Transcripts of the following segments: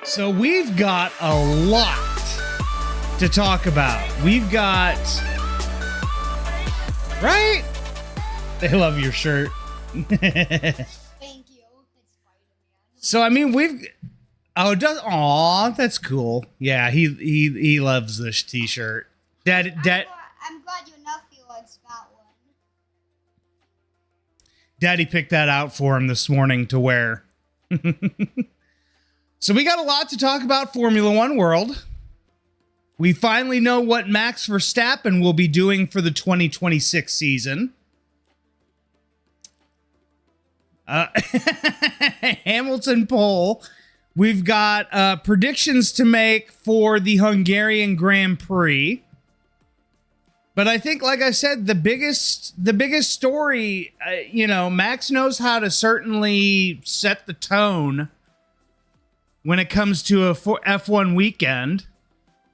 So we've got a lot to talk about. We've got... Right? They love your shirt. Thank you. So, I mean, we've... Oh, aw, that's cool. Yeah, he loves this t-shirt. I'm glad your nephew likes that one. Daddy picked that out for him this morning to wear. So we got a lot to talk about Formula One world. We finally know what Max Verstappen will be doing for the 2026 season. Hamilton pole. We've got predictions to make for the Hungarian Grand Prix. But I think, like I said, the biggest story, Max knows how to certainly set the tone when it comes to a F1 weekend.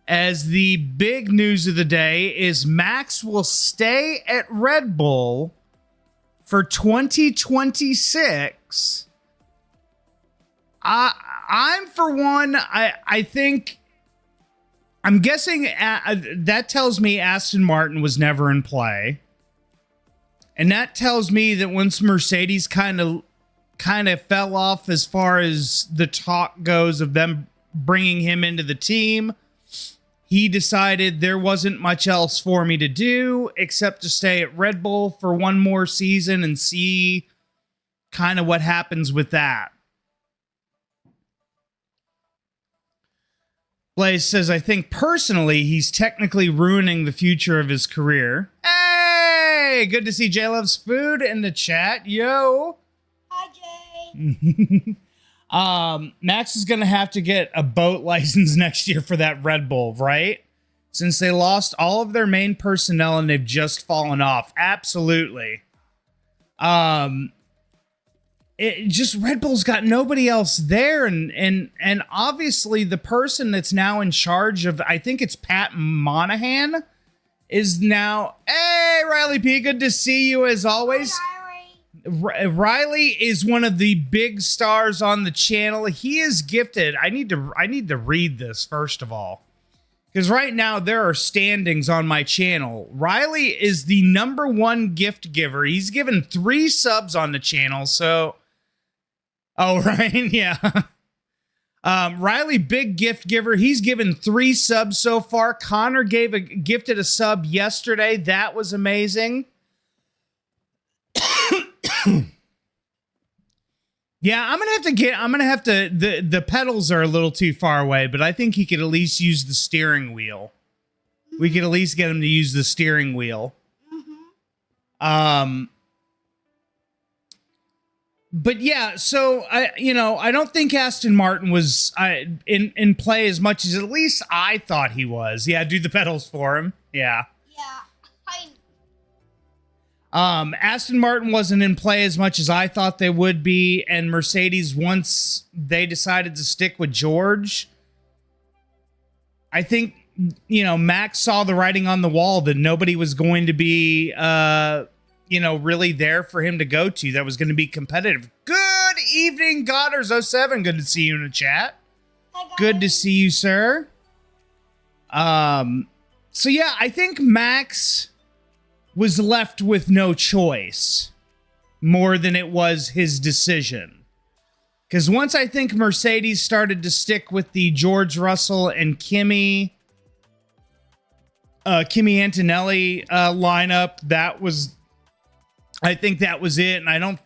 As the big news of the day is Max will stay at Red Bull for 2026. I'm for one, I think, I'm guessing that tells me Aston Martin was never in play. And that tells me that once Mercedes kind of fell off as far as the talk goes of them bringing him into the team, he decided there wasn't much else for me to do except to stay at Red Bull for one more season and see kind of what happens with that. Blaze says, I think personally he's technically ruining the future of his career. Hey, good to see Jay Loves Food in the chat. Yo. Hi, Jay. Max is going to have to get a boat license next year for that Red Bull, right? Since they lost all of their main personnel and they've just fallen off. Absolutely. Red Bull's got nobody else there, and obviously the person that's now in charge of, I think it's Pat Monahan, is now. Hey, Riley P, good to see you as always. Hi, Riley is one of the big stars on the channel. He is gifted. I need to read this first of all, because right now there are standings on my channel. Riley is the #1 gift giver. He's given 3 subs on the channel. So, oh right, yeah. Riley, big gift giver. He's given 3 subs so far. Connor gifted a sub yesterday. That was amazing. Yeah, I'm gonna have to the pedals are a little too far away, but I think he could at least use the steering wheel. We could at least get him to use the steering wheel. But yeah, so I don't think Aston Martin was in play as much as at least I thought he was. Yeah, do the pedals for him. Yeah. Aston Martin wasn't in play as much as I thought they would be, and Mercedes, once they decided to stick with George, I think, Max saw the writing on the wall that nobody was going to be, really there for him to go to that was going to be competitive. Good evening, Godders07. Good to see you in the chat. Good to see you, sir. So yeah, I think Max was left with no choice more than it was his decision. Because once I think Mercedes started to stick with the George Russell and Kimi Antonelli lineup, I think that was it. And I don't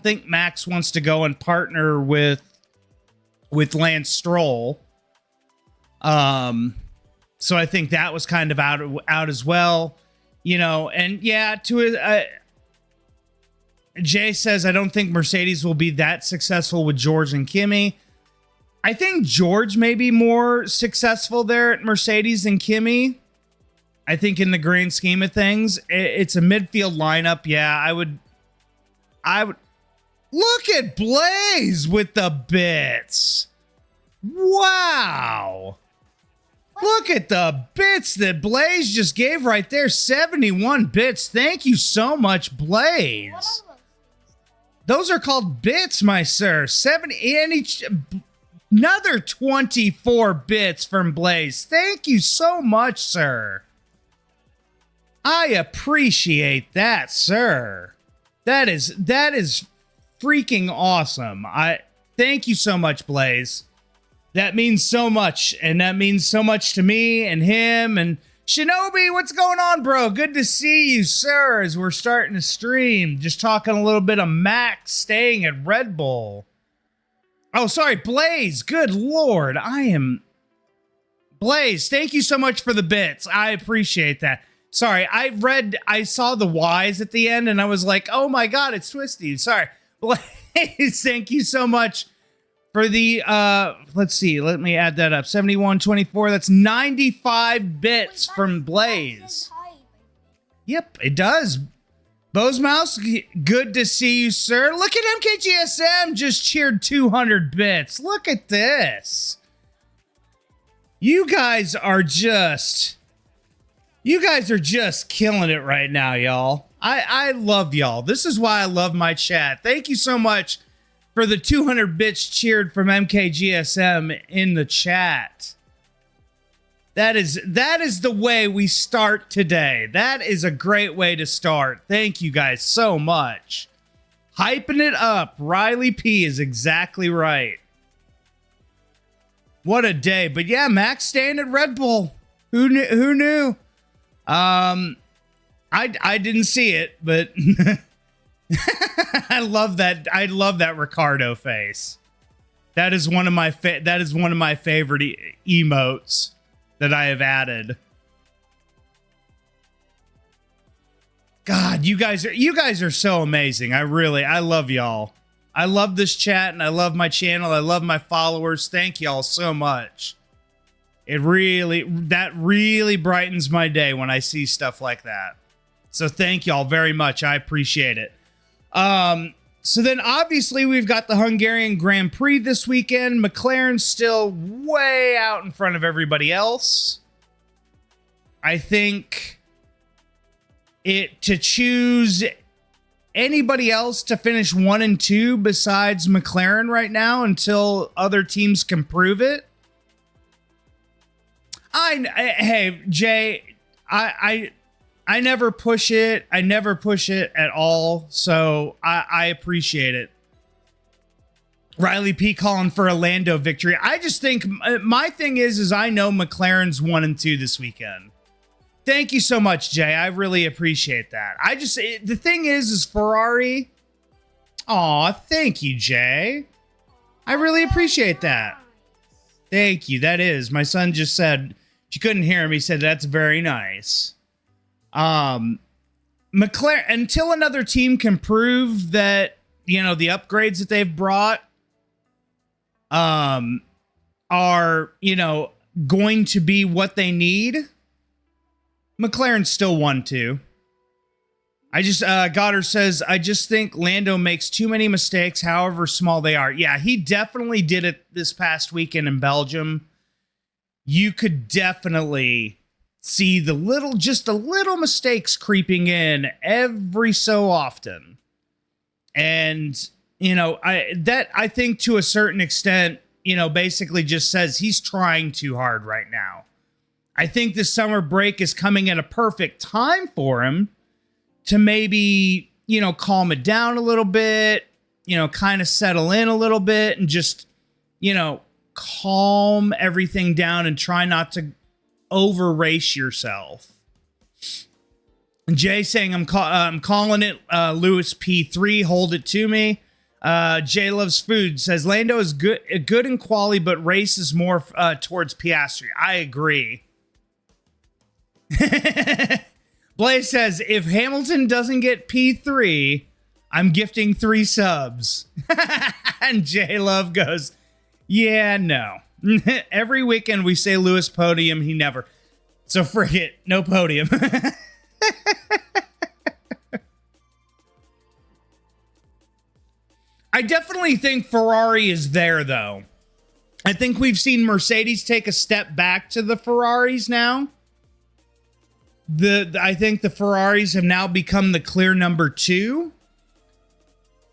think Max wants to go and partner with Lance Stroll. So I think that was kind of out as well. And yeah, Jay says, I don't think Mercedes will be that successful with George and Kimi. I think George may be more successful there at Mercedes than Kimi. I think in the grand scheme of things, it's a midfield lineup. Yeah, I would look at Blaze with the bits. Wow. Look at the bits that Blaze just gave right there. 71 bits. Thank you so much, Blaze. Those are called bits, my sir. 70. And Another 24 bits from Blaze. Thank you so much, sir. I appreciate that, sir. That is freaking awesome. Thank you so much, Blaze. That means so much, and that means so much to me and him and Shinobi. What's going on, bro? Good to see you, sir, as we're starting to stream. Just talking a little bit of Max staying at Red Bull. Oh, sorry, Blaze. Good Lord. Blaze, thank you so much for the bits. I appreciate that. Sorry, I saw the Y's at the end and I was like, oh my God, it's Twisty. Sorry. Blaze, thank you so much for the, let's see, let me add that up. 7124, that's 95 bits from Blaze. Yep, it does. Bose Mouse, good to see you, sir. Look at MKGSM just cheered 200 bits. Look at this. You guys are just killing it right now, y'all. I love y'all. This is why I love my chat. Thank you so much for the 200 bits cheered from MKGSM in the chat. That is the way we start today. That is a great way to start. Thank you guys so much. Hyping it up. Riley P is exactly right. What a day. But yeah, Max staying at Red Bull. Who knew? I didn't see it, but I love that Ricardo face. That is one of my favorite emotes that I have added. God, you guys are so amazing. I love y'all. I love this chat and I love my channel. I love my followers. Thank y'all so much. That really brightens my day when I see stuff like that. So thank y'all very much. I appreciate it. So then obviously we've got the Hungarian Grand Prix this weekend. McLaren's still way out in front of everybody else. I think to choose anybody else to finish 1 and 2 besides McLaren right now until other teams can prove it. Hey, Jay, I never push it. I never push it at all. So I appreciate it. Riley P calling for a Lando victory. I just think my thing is I know McLaren's 1 and 2 this weekend. Thank you so much, Jay. I really appreciate that. The thing is Ferrari. Aw, thank you, Jay. I really appreciate that. Thank you. That is. My son just said, if you couldn't hear him, he said, that's very nice. McLaren, until another team can prove that, the upgrades that they've brought are, going to be what they need, McLaren's still 1-2. Goddard says, I just think Lando makes too many mistakes, however small they are. Yeah, he definitely did it this past weekend in Belgium. You could definitely see the little mistakes creeping in every so often. And, I think to a certain extent, basically just says he's trying too hard right now. I think the summer break is coming at a perfect time for him to maybe, calm it down a little bit, kind of settle in a little bit and just, calm everything down and try not to over race yourself. Jay saying, I'm calling it Lewis P3, hold it to me. Jay Loves Food says, Lando is good in quali, but race is more towards Piastri. I agree. Blaze says, if Hamilton doesn't get P3, I'm gifting 3 subs. And J Love goes, yeah, no. Every weekend we say Lewis podium, he never. So frig it, no podium. I definitely think Ferrari is there, though. I think we've seen Mercedes take a step back to the Ferraris now. I think the Ferraris have now become the clear number 2.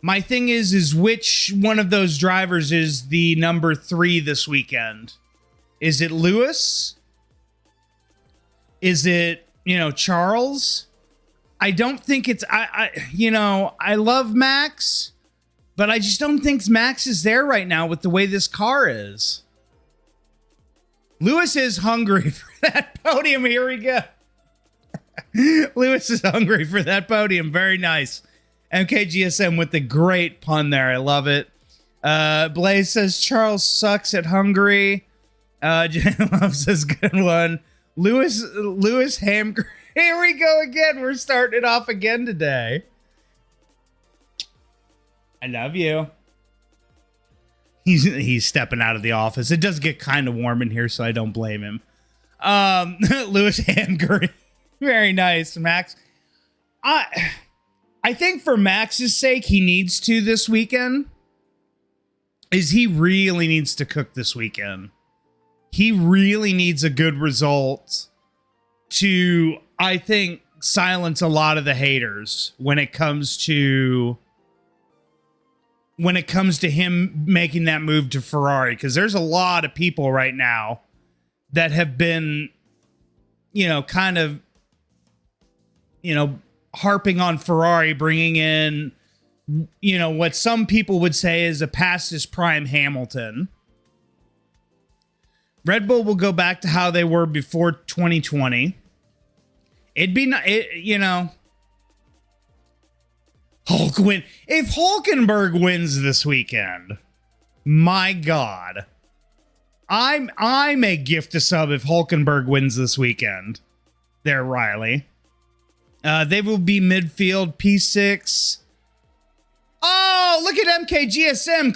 My thing is which one of those drivers is the number 3 this weekend? Is it Lewis? Is it, Charles? I don't think it's, I love Max, but I just don't think Max is there right now with the way this car is. Lewis is hungry for that podium. Here we go. Lewis is hungry for that podium. Very nice. MKGSM with the great pun there. I love it. Blaze says Charles sucks at Hungary. Jen Love says good one. Lewis Ham. Here we go again. We're starting it off again today. I love you. He's stepping out of the office. It does get kind of warm in here, so I don't blame him. Lewis Hamgary. Very nice, Max. I think for Max's sake, he needs to this weekend. He really needs to cook this weekend. He really needs a good result to, I think, silence a lot of the haters when it comes to him making that move to Ferrari, because there's a lot of people right now that have been, kind of, harping on Ferrari, bringing in, what some people would say is a past his prime Hamilton. Red Bull will go back to how they were before 2020. It'd be, Hulk win. If Hulkenberg wins this weekend, my God, I may gift a sub if Hulkenberg wins this weekend. There, Riley. They will be midfield P6. Oh, look at MKGSM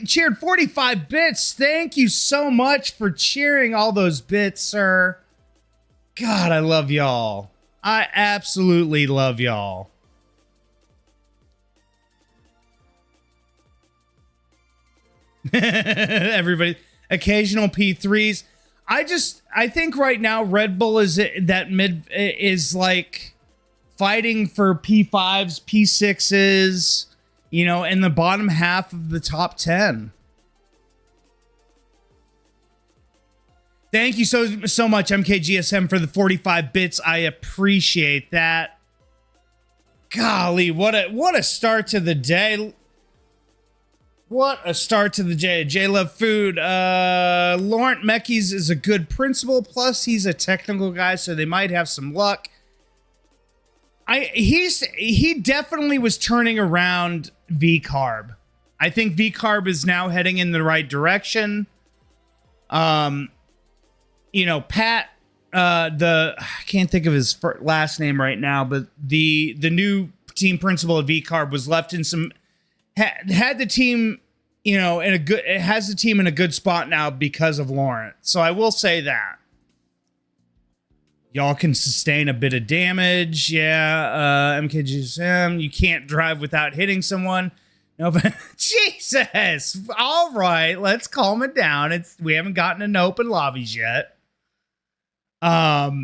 cheered 45 bits. Thank you so much for cheering all those bits, sir. God, I love y'all. I absolutely love y'all. Everybody, occasional P3s. I think right now Red Bull is like fighting for P5s, P6s, in the bottom half of the top 10. Thank you so much, MKGSM, for the 45 bits. I appreciate that. Golly, what a start to the day. What a start to the day. J-Love Food. Laurent Mekies is a good principal. Plus, he's a technical guy, so they might have some luck. He definitely was turning around V-Carb. I think V-Carb is now heading in the right direction. Pat, I can't think of his last name right now, but the new team principal of V-Carb was left in some, had the team, it has the team in a good spot now because of Laurent. So I will say that. Y'all can sustain a bit of damage. Yeah, MKGSM, you can't drive without hitting someone. No, but Jesus. All right, let's calm it down. We haven't gotten into open lobbies yet. But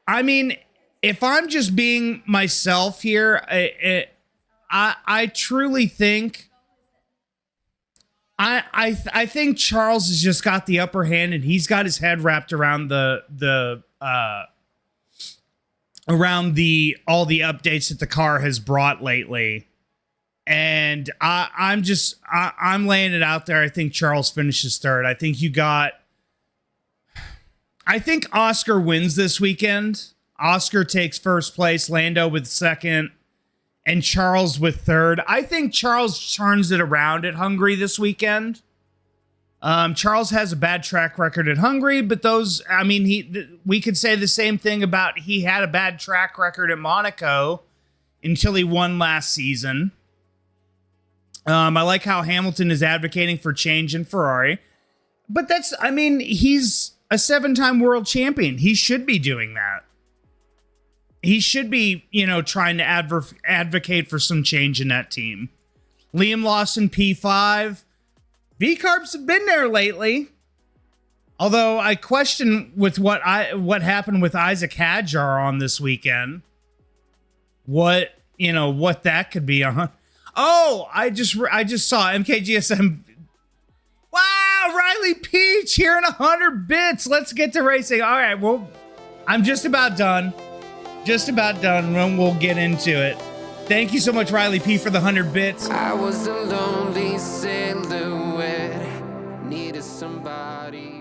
I mean, if I'm just being myself here, I truly think I think Charles has just got the upper hand, and he's got his head wrapped around all the updates that the car has brought lately. And I'm laying it out there. I think Charles finishes third. I think Oscar wins this weekend. Oscar takes first place, Lando with second, and Charles with third. I think Charles turns it around at Hungary this weekend. Charles has a bad track record at Hungary, but we could say the same thing about he had a bad track record at Monaco until he won last season. I like how Hamilton is advocating for change in Ferrari, but he's a 7-time world champion. He should be doing that. He should be, trying to advocate for some change in that team. Liam Lawson, P5. V-Carbs have been there lately. Although I question with what happened with Isaac Hadjar on this weekend, what that could be. Oh, I just saw MKGSM. Wow, Riley Peach here in 100 bits. Let's get to racing. All right, well, I'm just about done. And we'll get into it. Thank you so much, Riley P, for the 100 bits. I was a lonely silhouette, needed somebody